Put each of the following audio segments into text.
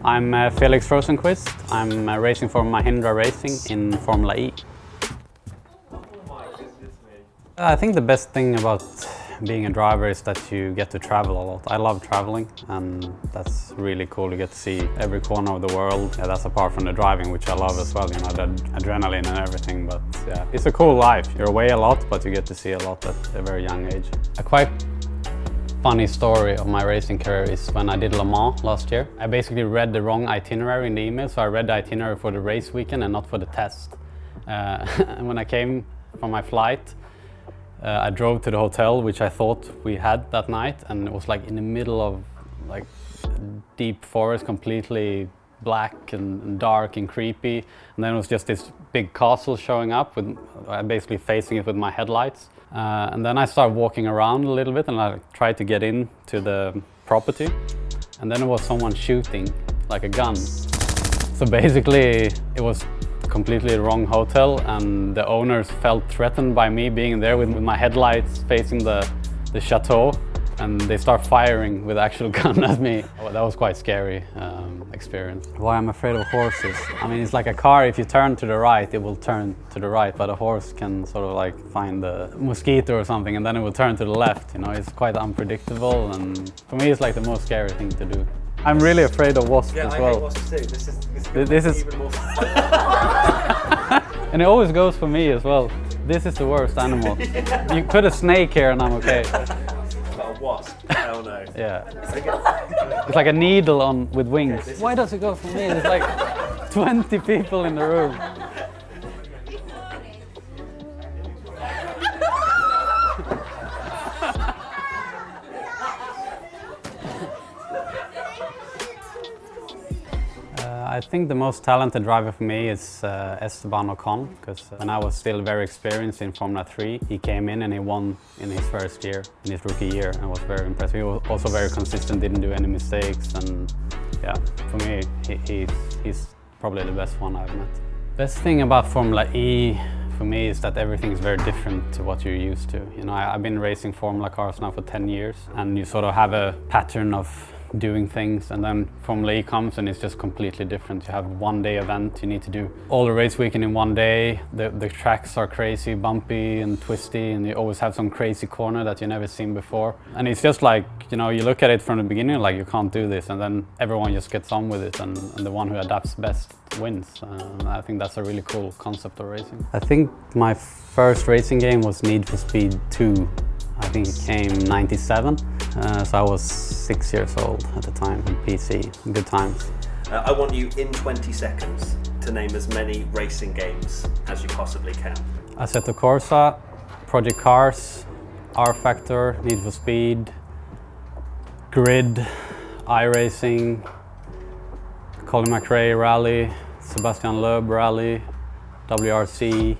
I'm Felix Rosenqvist. I'm racing for Mahindra Racing in Formula E. I think the best thing about being a driver is that you get to travel a lot. I love traveling, and that's really cool. You get to see every corner of the world. Yeah, that's apart from the driving, which I love as well, you know, the adrenaline and everything. But yeah, it's a cool life. You're away a lot, but you get to see a lot at a very young age. A quite funny story of my racing career is when I did Le Mans last year. I basically read the wrong itinerary in the email, so I read the itinerary for the race weekend and not for the test. And when I came from my flight, I drove to the hotel, which I thought we had that night, and it was like in the middle of like deep forest, completely black and dark and creepy. And then it was just this big castle showing up, with basically facing it with my headlights. And then I started walking around a little bit, and I tried to get into the property. And then there was someone shooting, like a gun. So basically, it was completely the wrong hotel, and the owners felt threatened by me being there with my headlights facing the chateau, and they start firing with actual gun at me. That was quite scary experience. Why I'm afraid of horses? I mean, it's like a car. If you turn to the right, it will turn to the right, but a horse can sort of like find a mosquito or something, and then it will turn to the left. You know, it's quite unpredictable, and for me, it's like the most scary thing to do. I'm really afraid of wasps as well. Yeah, I hate wasps too. This is even more fun. And it always goes for me as well. This is the worst animal. You put a snake here and I'm okay. But a wasp? Hell no. Yeah. It's like a needle with wings. Why does it go for me? There's like 20 people in the room. I think the most talented driver for me is Esteban Ocon, because when I was still very experienced in Formula 3, he came in and he won in his first year, in his rookie year, and was very impressive. He was also very consistent, didn't do any mistakes, and yeah, for me, he's probably the best one I've met. Best thing about Formula E for me is that everything is very different to what you're used to. You know, I've been racing Formula cars now for 10 years, and you sort of have a pattern of doing things, and then Formula E comes and it's just completely different. You have one-day event, you need to do all the race weekend in one day. The tracks are crazy, bumpy and twisty, and you always have some crazy corner that you've never seen before. And it's just like, you know, you look at it from the beginning like you can't do this, and then everyone just gets on with it, and the one who adapts best wins. And I think that's a really cool concept of racing. I think my first racing game was Need for Speed 2. I think it came in '97, so I was 6 years old at the time on PC. Good times. I want you in 20 seconds to name as many racing games as you possibly can. Assetto Corsa, Project Cars, R-Factor, Need for Speed, Grid, iRacing, Colin McRae Rally, Sebastian Loeb Rally, WRC.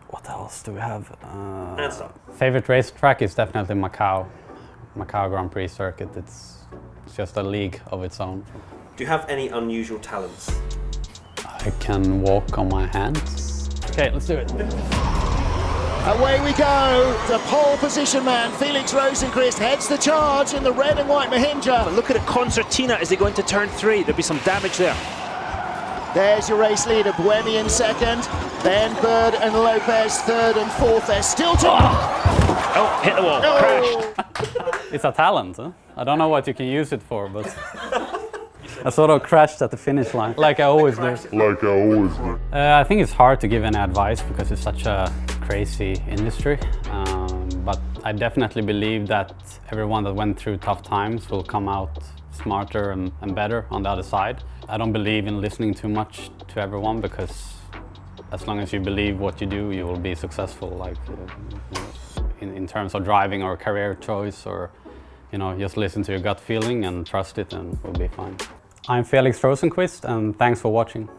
What else do we have? Favorite racetrack is definitely Macau. Macau Grand Prix circuit. It's just a league of its own. Do you have any unusual talents? I can walk on my hands. Okay, let's do it. Away we go. The pole position man, Felix Rosenqvist, heads the charge in the red and white Mahindra. But look at a concertina as they go into turn 3. There'll be some damage there. There's your race leader, Buemi in second, then Bird and Lopez third and fourth. They're still to... Oh, hit the wall, crashed. It's a talent, huh? I don't know what you can use it for, but I sort of crashed at the finish line, like I always do. I think it's hard to give any advice because it's such a crazy industry, but I definitely believe that everyone that went through tough times will come out smarter and better on the other side. I don't believe in listening too much to everyone, because as long as you believe what you do, you will be successful, like in terms of driving or career choice, or you know, just listen to your gut feeling and trust it and we'll be fine. I'm Felix Rosenqvist, and thanks for watching.